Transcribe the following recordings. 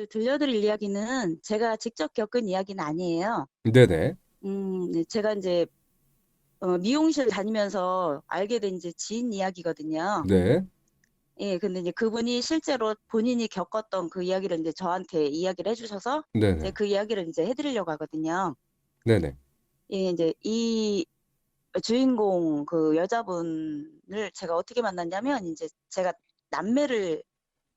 들려드릴 이야기는 제가 직접 겪은 이야기는 아니에요. 네네. 네, 제가 이제 미용실 다니면서 알게 된 이제 지인 이야기거든요. 네. 예, 근데 이제 그분이 실제로 본인이 겪었던 그 이야기를 이제 저한테 이야기를 해주셔서 이제 네네. 그 이야기를 이제 해드리려고 하거든요. 네네. 예, 이제 이 주인공 그 여자분을 제가 어떻게 만났냐면 이제 제가 남매를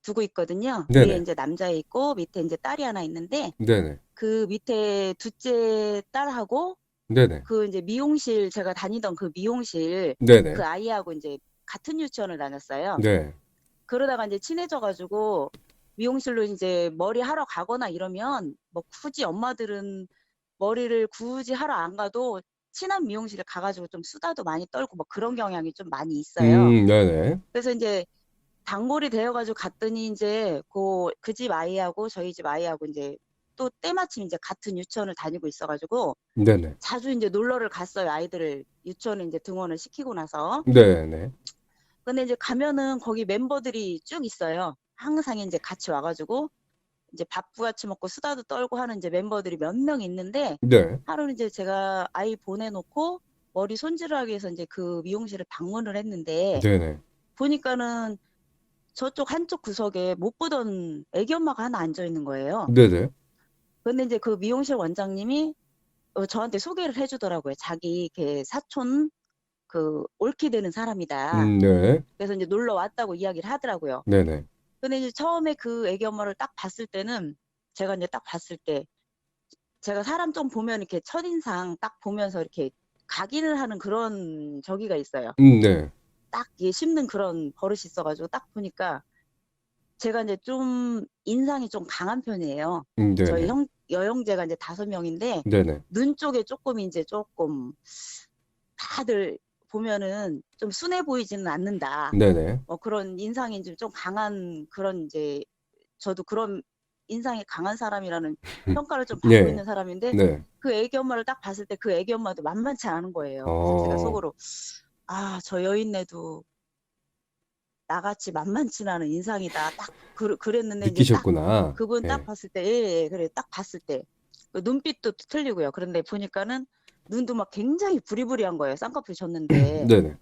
두고 있거든요. 위에 네네. 이제 남자 있고 밑에 이제 딸이 하나 있는데 네네. 그 밑에 둘째 딸하고 네네. 그 이제 미용실 제가 다니던 그 미용실 그 네네. 아이하고 이제 같은 유치원을 다녔어요. 네. 그러다가 이제 친해져가지고 미용실로 이제 머리 하러 가거나 이러면 뭐 굳이 엄마들은 머리를 굳이 하러 안 가도 친한 미용실에 가가지고 좀 수다도 많이 떨고 뭐 그런 경향이 좀 많이 있어요. 네네. 그래서 이제 단골이 되어가지고 갔더니 이제 그 집 아이하고 저희 집 아이하고 이제 또 때마침 이제 같은 유치원을 다니고 있어가지고 네네. 자주 이제 놀러를 갔어요. 아이들을 유치원에 이제 등원을 시키고 나서. 네네. 근데 이제 가면은 거기 멤버들이 쭉 있어요. 항상 이제 같이 와가지고 이제 밥도 같이 먹고 수다도 떨고 하는 이제 멤버들이 몇 명 있는데 네. 하루는 이제 제가 아이 보내놓고 머리 손질을 하기 위해서 이제 그 미용실을 방문을 했는데 네네. 보니까는 저쪽 한쪽 구석에 못 보던 애기 엄마가 하나 앉아 있는 거예요. 네네. 근데 이제 그 미용실 원장님이 저한테 소개를 해주더라고요. 자기 걔 사촌 그 옳게 되는 사람이다. 네. 그래서 이제 놀러 왔다고 이야기를 하더라고요. 네네. 근데 이제 처음에 그 애기 엄마를 딱 봤을 때는 제가 이제 딱 봤을 때 제가 사람 좀 보면 이렇게 첫인상 딱 보면서 이렇게 각인을 하는 그런 저기가 있어요. 네. 딱 씹는 그런 버릇이 있어가지고 딱 보니까 제가 이제 좀 인상이 좀 강한 편이에요. 저희 네네. 여형제가 이제 5명인데 네네. 눈 쪽에 조금 이제 조금 다들 보면은 좀 순해 보이지는 않는다. 네네. 뭐 그런 인상이 좀 강한 그런 이제 저도 그런 인상이 강한 사람이라는 평가를 좀 받고 네. 있는 사람인데 네. 그 애기 엄마를 딱 봤을 때 그 애기 엄마도 만만치 않은 거예요. 그래서 제가 어, 속으로 아, 저 여인네도 나같이 만만치 않은 인상이다. 딱 그랬는데 이제 딱 느끼셨구나. 그분 딱 예. 봤을 때, 예, 예, 그래, 딱 봤을 때. 그 눈빛도 틀리고요. 그런데 보니까는 눈도 막 굉장히 부리부리한 거예요. 쌍꺼풀 졌는데. 네네.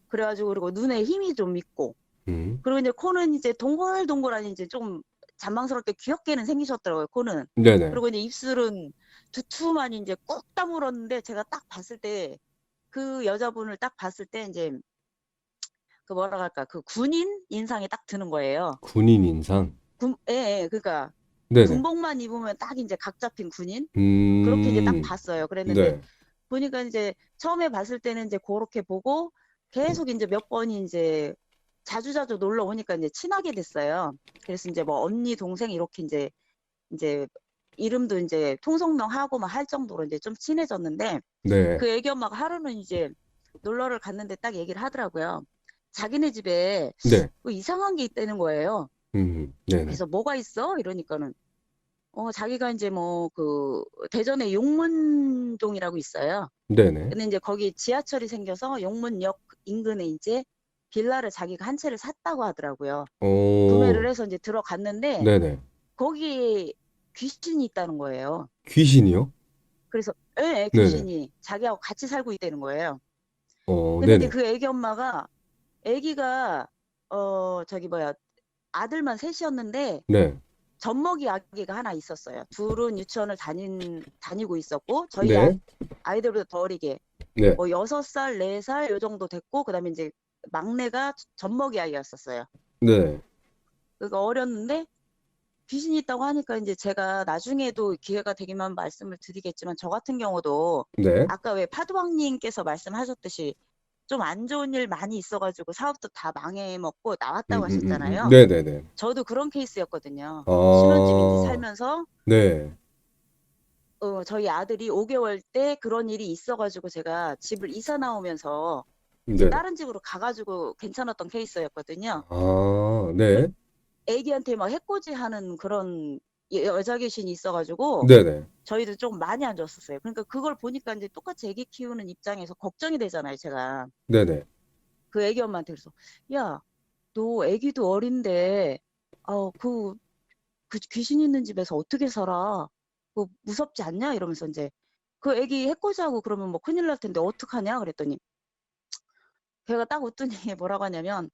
그래가지고, 그리고 눈에 힘이 좀 있고. 음. 그리고 이제 코는 이제 동글동글한 이제 좀 잔망스럽게 귀엽게는 생기셨더라고요, 코는. 네네. 그리고 이제 입술은 두툼한 이제 꾹 다물었는데 제가 딱 봤을 때 그 여자분을 딱 봤을 때 이제 그 뭐라 할까, 그 군인 인상이 딱 드는 거예요. 군인 인상. 예, 예, 그러니까 네네. 군복만 입으면 딱 이제 각 잡힌 군인? 그렇게 이제 딱 음. 봤어요. 그랬는데 네. 보니까 이제 처음에 봤을 때는 이제 그렇게 보고 계속 이제 몇 번이 이제 자주자주 놀러 오니까 이제 친하게 됐어요. 그래서 이제 뭐 언니, 동생 이렇게 이제 이름도 이제 통성명하고 막 할 정도로 이제 좀 친해졌는데 네. 그 애기 엄마가 하루는 이제 놀러를 갔는데 딱 얘기를 하더라고요. 자기네 집에 네. 뭐 이상한 게 있다는 거예요. 네네. 그래서 뭐가 있어? 이러니까는 자기가 이제 뭐 그 대전에 용문동이라고 있어요. 네네. 근데 이제 거기 지하철이 생겨서 용문역 인근에 이제 빌라를 자기가 한 채를 샀다고 하더라고요. 구매를 오, 해서 이제 들어갔는데 네네. 거기에 귀신이 있다는 거예요. 귀신이요? 그래서 예, 예, 네네. 귀신이 자기하고 같이 살고 있다는 거예요. 근데 이제 네네. 그 애기 엄마가 애기가 저기 뭐야 아들만 셋이었는데 네. 젖먹이 아기가 하나 있었어요. 둘은 유치원을 다니고 있었고 저희 네. 아이들보다 더 어리게 네. 뭐 6살, 4살 요 정도 됐고 그다음에 이제 막내가 젖먹이 아이였었어요. 네. 그러니까 어렸는데 귀신이 있다고 하니까 이제 제가 나중에도 기회가 되기만 말씀을 드리겠지만 저 같은 경우도 네. 아까 왜 파두왕님께서 말씀하셨듯이 좀 안 좋은 일 많이 있어가지고 사업도 다 망해먹고 나왔다고 하셨잖아요. 네네네. 저도 그런 케이스였거든요. 신혼집 이제 아, 살면서 네. 저희 아들이 5개월 때 그런 일이 있어가지고 제가 집을 이사 나오면서 이제 네네. 다른 집으로 가가지고 괜찮았던 케이스였거든요. 아, 그 네. 애기한테 막 해코지하는 그런 여자 귀신이 있어가지고 네네. 저희도 좀 많이 안 좋았었어요. 그러니까 그걸 보니까 이제 똑같이 애기 키우는 입장에서 걱정이 되잖아요, 제가. 네네. 그 애기 엄마한테 그래서 야, 너 애기도 어린데 그 그 귀신 있는 집에서 어떻게 살아? 뭐 무섭지 않냐? 이러면서 이제 그 애기 해코지하고 그러면 뭐 큰일 날 텐데 어떡하냐? 그랬더니 걔가 딱 웃더니 뭐라고 하냐면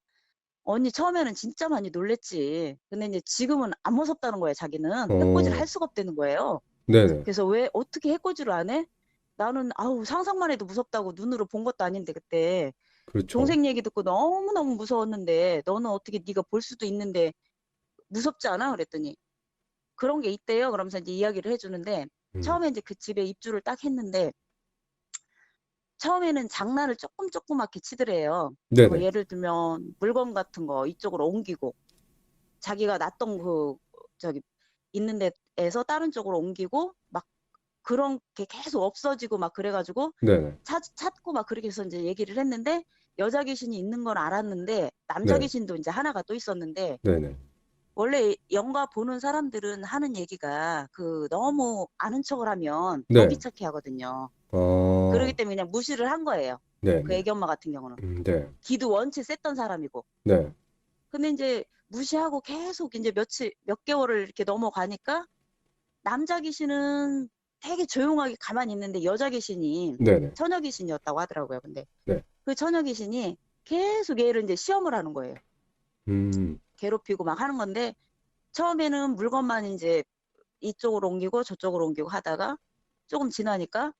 언니 처음에는 진짜 많이 놀랬지. 근데 이제 지금은 안 무섭다는 거예요. 자기는 해코지를 어, 할 수가 없다는 거예요. 네네. 그래서 왜 어떻게 해코지를 안 해? 나는 아우 상상만 해도 무섭다고 눈으로 본 것도 아닌데 그때 그렇죠. 동생 얘기 듣고 너무너무 무서웠는데 너는 어떻게 네가 볼 수도 있는데 무섭지 않아? 그랬더니 그런 게 있대요. 그러면서 이제 이야기를 해주는데 음, 처음에 이제 그 집에 입주를 딱 했는데 처음에는 장난을 조그맣게 치더래요. 뭐 네네. 예를 들면 물건 같은 거 이쪽으로 옮기고 자기가 놨던 그 저기 있는 데에서 다른 쪽으로 옮기고 막 그런 게 계속 없어지고 막 그래가지고 네네. 찾고 막 그렇게 해서 이제 얘기를 했는데 여자 귀신이 있는 건 알았는데 남자 네. 귀신도 이제 하나가 또 있었는데 네네. 원래 영화 보는 사람들은 하는 얘기가 그 너무 아는 척을 하면 더 네. 귀찮게 하거든요. 그렇기 어, 때문에 그냥 무시를 한 거예요. 그 네네. 애기 엄마 같은 경우는. 네. 기도 원체 셌던 사람이고. 네. 근데 이제 무시하고 계속 이제 몇 개월을 이렇게 넘어가니까 남자 귀신은 되게 조용하게 가만히 있는데 여자 귀신이 네네. 처녀 귀신이었다고 하더라고요. 근데 네. 그 처녀 귀신이 계속 얘를 이제 시험을 하는 거예요. 음, 괴롭히고 막 하는 건데 처음에는 물건만 이제 이쪽으로 옮기고 저쪽으로 옮기고 하다가 조금 지나니까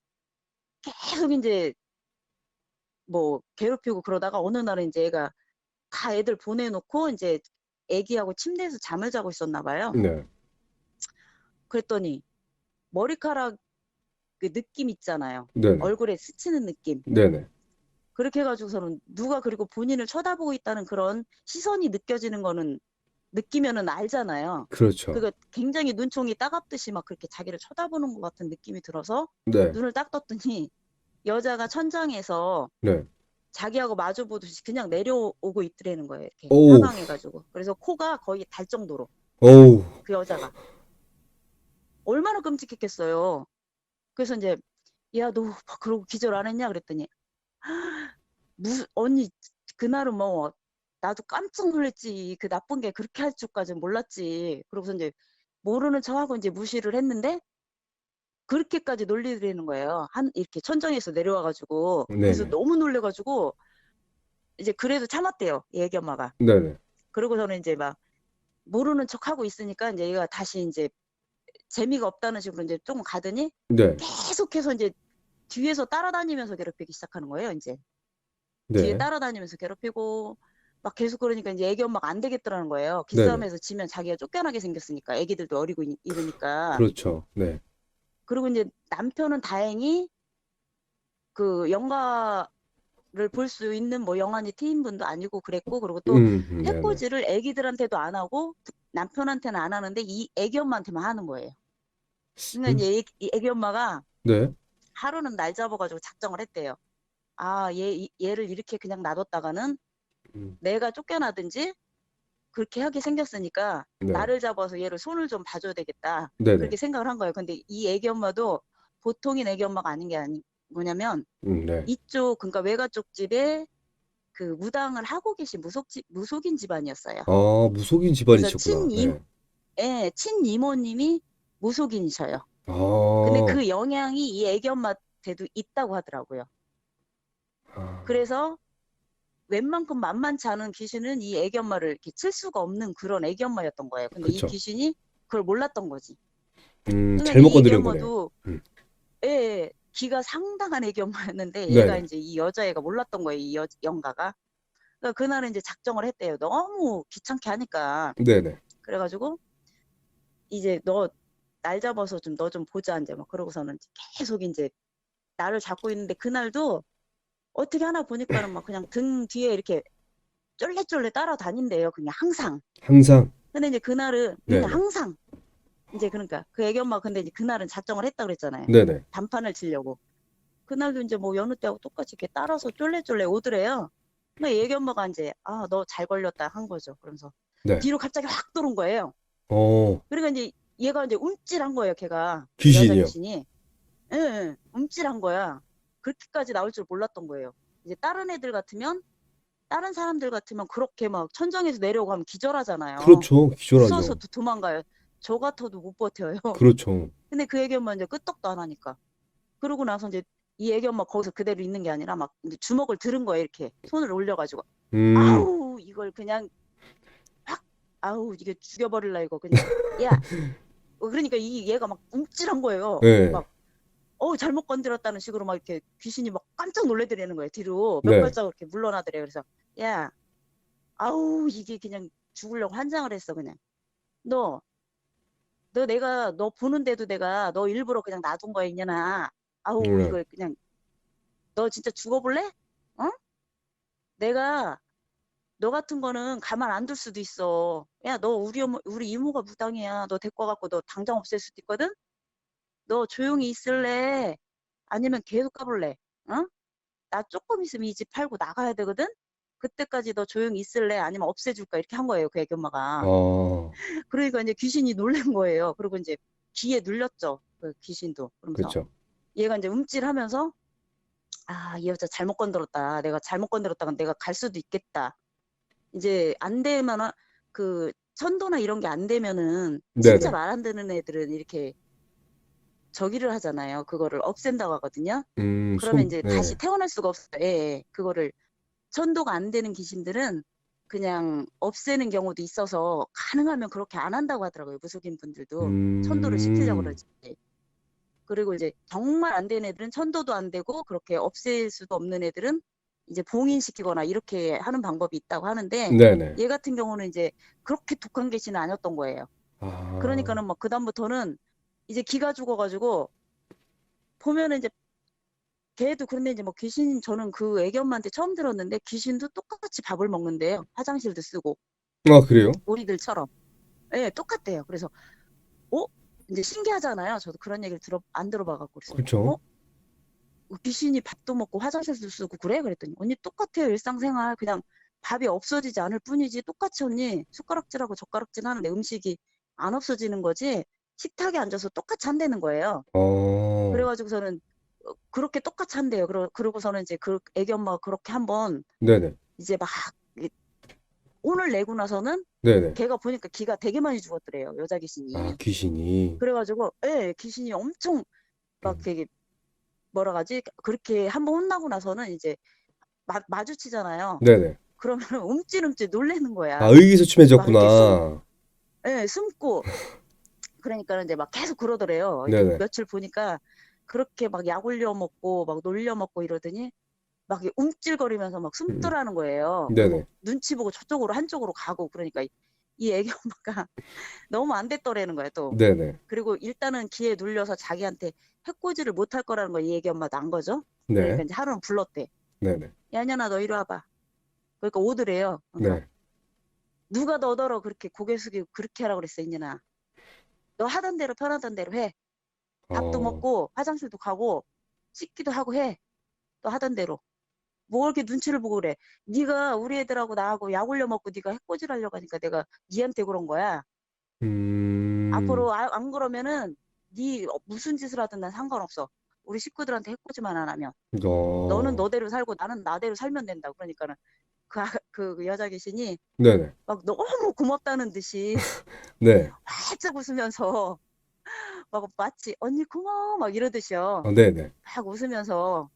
계속 이제 뭐 괴롭히고 그러다가 어느 날은 이제 얘가 다 애들 보내놓고 이제 애기하고 침대에서 잠을 자고 있었나 봐요. 네. 그랬더니 머리카락 그 느낌 있잖아요. 네네. 얼굴에 스치는 느낌. 네네. 그렇게 해가지고서는 누가 그리고 본인을 쳐다보고 있다는 그런 시선이 느껴지는 거는 느끼면은 알잖아요. 그렇죠. 그거 굉장히 눈총이 따갑듯이 막 그렇게 자기를 쳐다보는 것 같은 느낌이 들어서 네. 눈을 딱 떴더니 여자가 천장에서 네. 자기하고 마주 보듯이 그냥 내려오고 있더라는 거예요. 이렇게 오우, 사방해가지고. 그래서 코가 거의 달 정도로 오우, 그 여자가 얼마나 끔찍했겠어요. 그래서 이제 야, 너 그러고 기절 안 했냐? 그랬더니 무슨 언니 그날은 뭐 나도 깜짝 놀랐지. 그 나쁜 게 그렇게 할 줄까지는 몰랐지. 그러고서 이제 모르는 척하고 이제 무시를 했는데 그렇게까지 놀리더라는 거예요. 한 이렇게 천정에서 내려와가지고 그래서 네네. 너무 놀래가지고 이제 그래도 참았대요. 얘 애기 엄마가. 네네. 그러고 저는 이제 막 모르는 척하고 있으니까 이제 얘가 다시 이제 재미가 없다는 식으로 이제 조금 가더니 네. 계속해서 이제 뒤에서 따라다니면서 괴롭히기 시작하는 거예요. 이제 뒤에 네. 따라다니면서 괴롭히고 막 계속 그러니까 이제 애기 엄마가 안 되겠더라는 거예요. 네네. 기싸움에서 지면 자기가 쫓겨나게 생겼으니까 애기들도 어리고 이러니까. 그렇죠. 네. 그리고 이제 남편은 다행히 그 영화를 볼 수 있는 뭐 영화니 티인분도 아니고 그랬고 그리고 또 네네. 해코지를 애기들한테도 안 하고 남편한테는 안 하는데 이 애기 엄마한테만 하는 거예요. 그러니까 음, 이제 이 애기 엄마가 네. 하루는 날 잡아가지고 작정을 했대요. 아, 얘를 이렇게 그냥 놔뒀다가는 음, 내가 쫓겨나든지 그렇게 하게 생겼으니까 네. 나를 잡아서 얘를 손을 좀 봐줘야 되겠다. 네네. 그렇게 생각을 한 거예요. 근데 이 애기 엄마도 보통인 애기 엄마가 아닌 게 뭐냐면 네. 이쪽 그러니까 외가 쪽 집에 그 무당을 하고 계신 무속인 집안이었어요. 아, 무속인 그래서 집안이셨구나. 네. 친이모님이 무속인이셔요. 근데 아, 그 영향이 이 애기 엄마한테도 있다고 하더라고요. 아, 그래서 웬만큼 만만치 않은 귀신은 이 애기 엄마를 이렇게 칠 수가 없는 그런 애기 엄마였던 거예요. 근데 이 그쵸. 귀신이 그걸 몰랐던 거지. 그러니까 잘못 이 애기 건드린 거네요. 엄마도 기가 상당한 애기 엄마였는데 얘가 네네. 이제 이 여자애가 몰랐던 거예요. 이 영가가. 그러니까 그날은 이제 작정을 했대요. 너무 귀찮게 하니까. 네네. 그래가지고 이제 너 날 잡아서 좀 너 좀 보자 이제 막 그러고서는 계속 이제 나를 잡고 있는데 그날도 어떻게 하나 보니까는 막 그냥 등 뒤에 이렇게 쫄래쫄래 따라다닌대요. 그냥 항상. 항상, 근데 이제 그날은 네네. 항상 이제 그러니까 그 애기 엄마 근데 이제 그날은 작정을 했다 그랬잖아요. 네네. 단판을 치려고. 그날도 이제 뭐 여느 때하고 똑같이 이렇게 따라서 쫄래쫄래 오더래요. 근데 애기 엄마가 이제 아, 너 잘 걸렸다 한 거죠. 그러면서 네. 뒤로 갑자기 확 도는 거예요. 어, 그러니까 이제 얘가 이제 움찔한 거예요. 걔가 그 여자 귀신이요. 귀신이. 예, 예, 움찔한 거야. 그렇게까지 나올 줄 몰랐던 거예요. 이제 다른 사람들 같으면 그렇게 막 천장에서 내려오고 하면 기절하잖아요. 그렇죠. 무서워서 기절하죠. 도망가요. 저 같아도 못 버텨요. 그렇죠. 근데 그 애기 엄마 이제 끄떡도 안 하니까. 그러고 나서 이제 이 애기 엄마 거기서 그대로 있는 게 아니라 막 이제 주먹을 들은 거예요. 이렇게 손을 올려가지고. 음, 아우, 이걸 그냥 확, 아우, 이게 죽여버릴라, 이거 그냥. 야, 그러니까 이 얘가 막 움찔한 거예요. 네, 막, 잘못 건드렸다는 식으로 막 이렇게 귀신이 막 깜짝 놀래더라는 거예요. 뒤로 몇 네. 발자국 이렇게 물러나더래요. 그래서, 야, 아우, 이게 그냥 죽으려고 환장을 했어, 그냥. 너, 너 보는데도 내가 너 일부러 그냥 놔둔 거야, 이년아. 아우, 음, 이걸 그냥, 너 진짜 죽어볼래? 어? 내가 너 같은 거는 가만 안 둘 수도 있어. 야, 너 우리 이모가 무당이야. 너 데리고 가고 너 당장 없앨 수도 있거든? 너 조용히 있을래? 아니면 계속 가볼래? 어? 나 조금 있으면 이 집 팔고 나가야 되거든? 그때까지 너 조용히 있을래? 아니면 없애줄까? 이렇게 한 거예요, 그 애기 엄마가. 아, 그러니까 이제 귀신이 놀란 거예요. 그리고 이제 귀에 눌렸죠. 그 귀신도. 그러면서 그렇죠. 얘가 이제 움찔하면서 아, 이 여자 잘못 건드렸다. 내가 잘못 건드렸다가 내가 갈 수도 있겠다. 이제 안 되면 그 천도나 이런 게 안 되면은 진짜 네네. 말 안 듣는 애들은 이렇게 저기를 하잖아요. 그거를 없앤다고 하거든요. 그러면 이제 다시 네. 태어날 수가 없어요. 예, 예. 그거를 천도가 안 되는 귀신들은 그냥 없애는 경우도 있어서 가능하면 그렇게 안 한다고 하더라고요. 무속인 분들도 천도를 시키려고 음, 그러지. 그리고 이제 정말 안 되는 애들은 천도도 안 되고 그렇게 없앨 수도 없는 애들은 이제 봉인시키거나 이렇게 하는 방법이 있다고 하는데 네네. 얘 같은 경우는 이제 그렇게 독한 개신은 아니었던 거예요. 아, 그러니까는 막 그다음부터는 이제 기가 죽어가지고 보면은 이제 걔도 그런데 이제 뭐 귀신 저는 그 애기 엄마한테 처음 들었는데 귀신도 똑같이 밥을 먹는데요. 화장실도 쓰고 아, 그래요? 우리들처럼. 예, 똑같대요. 그래서 어? 이제 신기하잖아요. 저도 그런 얘기를 안 들어봐갖고 그래서 그렇죠. 귀신이 밥도 먹고 화장실도 쓰고 그래? 그랬더니 언니 똑같아요. 일상생활 그냥 밥이 없어지지 않을 뿐이지 똑같이 언니 숟가락질하고 젓가락질 하는데 음식이 안 없어지는 거지 식탁에 앉아서 똑같이 한다는 거예요. 어, 그래가지고서는 그렇게 똑같이 한대요. 그러고서는 이제 그 애기 엄마가 그렇게 한번 네네. 이제 막 혼을 내고 나서는 네네. 걔가 보니까 기가 되게 많이 죽었더래요. 여자 아, 귀신이. 귀신이. 그래가지고 예, 귀신이 엄청 막 음, 되게 뭐라 하지? 그렇게 한번 혼나고 나서는 이제 마주치잖아요. 네네. 그러면 움찔움찔 놀래는 아, 거야. 막 이렇게 의기소침해졌구나. 예, 숨고 그러니까 이제 막 계속 그러더래요. 이제 네네. 며칠 보니까 그렇게 막 약 올려 먹고 막 놀려 먹고 이러더니 막 이렇게 움찔거리면서 막 음, 숨더라는 거예요. 그리고 네네. 눈치 보고 저쪽으로 한쪽으로 가고 그러니까 이 애기 엄마가 너무 안 됐더라는 거예요, 또. 네네. 그리고 일단은 기에 눌려서 자기한테 해코지를 못 할 거라는 거 이 애기 엄마도 안 거죠. 그러니까 네. 이제 하루는 불렀대. 네네. 야, 이년아, 너 이리 와봐. 그러니까 오더래요. 그러니까 네. 누가 너더러 그렇게 고개 숙이고 그렇게 하라고 그랬어, 이년아. 너 하던 대로 편하던 대로 해. 밥도 어, 먹고 화장실도 가고 씻기도 하고 해. 너 하던 대로. 뭐 이렇게 눈치를 보고 그래. 네가 우리 애들하고 나하고 약 올려 먹고 네가 해코지 하려고 하니까 내가 니한테 그런 거야. 음, 앞으로 안 그러면은 네 무슨 짓을 하든 난 상관없어. 우리 식구들한테 해코지만 안 하면. 너는 어, 너대로 살고 나는 나대로 살면 된다. 그러니까는 그 여자 귀신이 네네. 막 너무 고맙다는 듯이 네. 활짝 웃으면서 막 마치 언니 고마워 막 이러듯이요. 네네. 막 웃으면서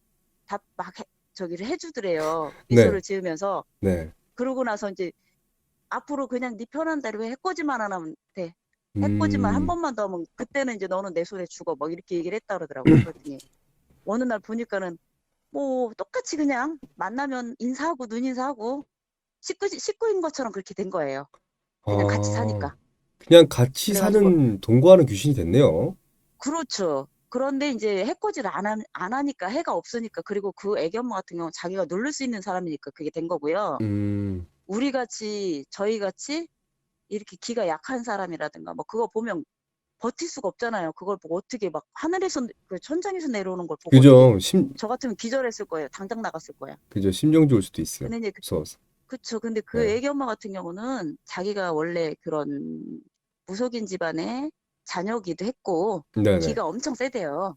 막 저기를 해주더래요. 네. 미소를 지으면서. 네. 그러고 나서 이제 앞으로 그냥 네 편한 대로 해. 해코지만 안 하면 돼. 해코지만 한 음, 번만 더 하면 그때는 이제 너는 내 손에 죽어. 막 이렇게 얘기를 했다 그러더라고요. 그랬더니 어느 날 보니까는 뭐 똑같이 그냥 만나면 인사하고 눈인사하고 식구인 것처럼 그렇게 된 거예요. 그냥 같이 아, 사니까. 그냥 같이 그래가지고 사는, 동거하는 귀신이 됐네요. 그렇죠. 그런데 이제 해코지를 안 하니까 해가 없으니까 그리고 그 애기 엄마 같은 경우는 자기가 누를 수 있는 사람이니까 그게 된 거고요. 음, 우리 같이 저희 같이 이렇게 기가 약한 사람이라든가 뭐 그거 보면 버틸 수가 없잖아요. 그걸 보고 어떻게 막 하늘에서 그 천장에서 내려오는 걸 보고 어떻게 그죠. 저 같으면 기절했을 거예요. 당장 나갔을 거야. 그죠. 심정지 올 수도 있어요. 근데 이제 무서워서. 그쵸. 근데 그 네. 애기 엄마 같은 경우는 자기가 원래 그런 무속인 집안의 자녀기도 했고 네네. 기가 엄청 세대요.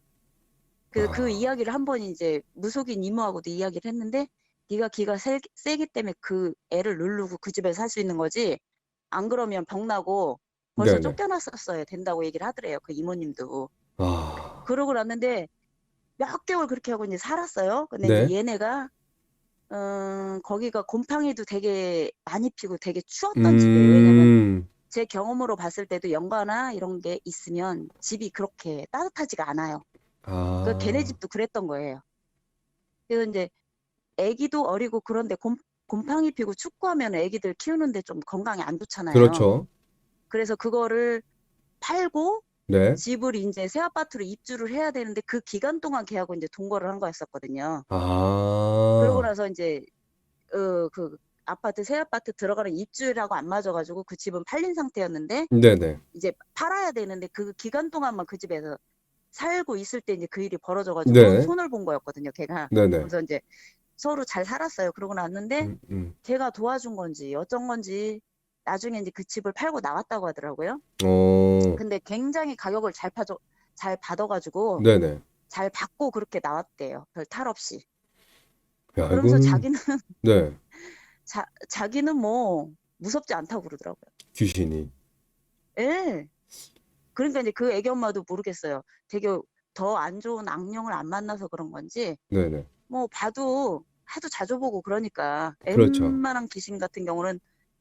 그 아, 이야기를 한 번 이제 무속인 이모하고도 이야기를 했는데 네가 기가 세기 때문에 그 애를 누르고 그 집에 살 수 있는 거지. 안 그러면 병나고 벌써 네네. 쫓겨났었어야 된다고 얘기를 하더래요. 그 이모님도. 아, 그러고 났는데 몇 개월 그렇게 하고 이제 살았어요. 근데 이제 네. 얘네가 거기가 곰팡이도 되게 많이 피고 되게 추웠던 집이에요. 왜냐면 음, 제 경험으로 봤을 때도 연가나 이런 게 있으면 집이 그렇게 따뜻하지가 않아요. 그 걔네 아, 집도 그랬던 거예요. 그래서 이제 애기도 어리고 그런데 곰팡이 피고 축구하면 애기들 키우는데 좀 건강에 안 좋잖아요. 그렇죠. 그래서 그거를 팔고 네. 집을 이제 새 아파트로 입주를 해야 되는데 그 기간 동안 걔하고 이제 동거를 한 거였었거든요. 그러고 아, 나서 이제 그 아파트 새 아파트 들어가는 입주라고 안 맞아가지고 그 집은 팔린 상태였는데 네네. 이제 팔아야 되는데 그 기간 동안만 그 집에서 살고 있을 때 이제 그 일이 벌어져가지고 네. 손을 본 거였거든요, 걔가. 네네. 그래서 이제 서로 잘 살았어요. 그러고 났는데 음, 음. 걔가 도와준 건지 어쩐 건지 나중에 이제 그 집을 팔고 나왔다고 하더라고요. 어, 근데 굉장히 가격을 잘 받아가지고 네네. 잘 받고 그렇게 나왔대요. 별 탈 없이. 야, 그러면서 이거는, 네. 자기는 뭐 무섭지 않다고 그러더라고요. 귀신이. 예. 그러니까 이제 그 애기 엄마도 모르겠어요. 되게 더 안 좋은 악령을 안 만나서 그런 건지 네네. 뭐 봐도 하도 자주 보고 그러니까 그렇죠. 웬만한 귀신 같은 경우는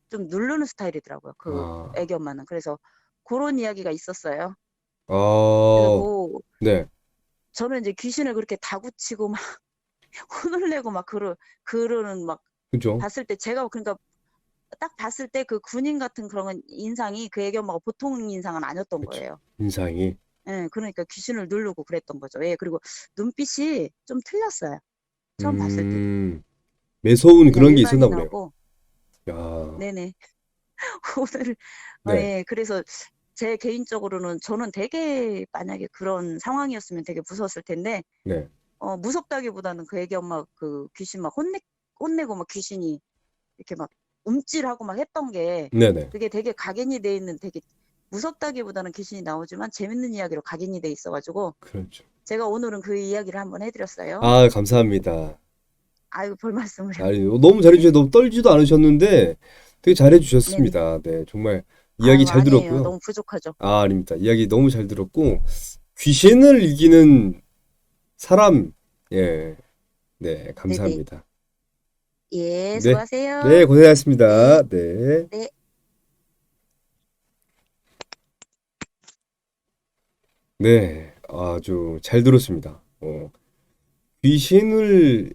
좀 누르는 스타일이더라고요. 그 아, 애기 엄마는. 그래서 그런 이야기가 있었어요. 그래서 아, 뭐 네. 저는 이제 귀신을 그렇게 다구치고 막 혼을 내고 막 그러는 막 그죠? 봤을 때 제가 그러니까 딱 봤을 때 그 군인 같은 그런 인상이 그 애기 엄마가 보통 인상은 아니었던 그쵸. 거예요. 인상이. 예, 그러니까 귀신을 누르고 그랬던 거죠. 예, 그리고 눈빛이 좀 틀렸어요. 처음 봤을 때도. 매서운 그냥 그런 게 있었나 보네요. 일반인하고, 야, 네네. 오늘, 네. 예, 그래서 제 개인적으로는 저는 되게 만약에 그런 상황이었으면 되게 무서웠을 텐데, 네. 무섭다기보다는 그 애기 엄마 그 귀신 막 혼내고 막 귀신이 이렇게 막 움찔하고 막 했던 게 네네. 그게 되게 각인이 돼 있는 되게 무섭다기보다는 귀신이 나오지만 재밌는 이야기로 각인이 돼 있어가지고 그렇죠. 제가 오늘은 그 이야기를 한번 해드렸어요. 아, 감사합니다. 아이고, 별 말씀을요. 아니, 너무 잘해주셔서 너무 떨지도 않으셨는데 되게 네네. 잘해주셨습니다. 네, 정말 이야기 아유, 잘 아니에요. 들었고요. 너무 부족하죠. 아, 아닙니다. 이야기 너무 잘 들었고, 귀신을 이기는 사람, 예, 네, 네네. 감사합니다. 예, 네, 네, 수고하세요. 네, 고생하셨습니다. 네, 네. 네, 아주 잘 들었습니다. 귀신을,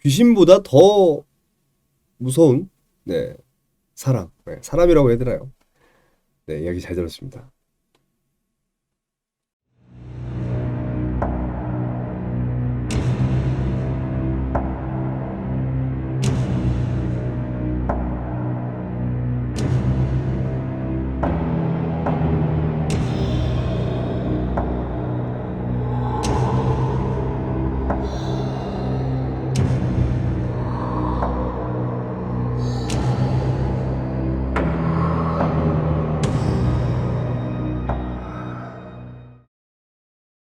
귀신보다 더 무서운, 네, 사람, 네, 사람이라고 해야 되나요? 네, 이야기 잘 들었습니다.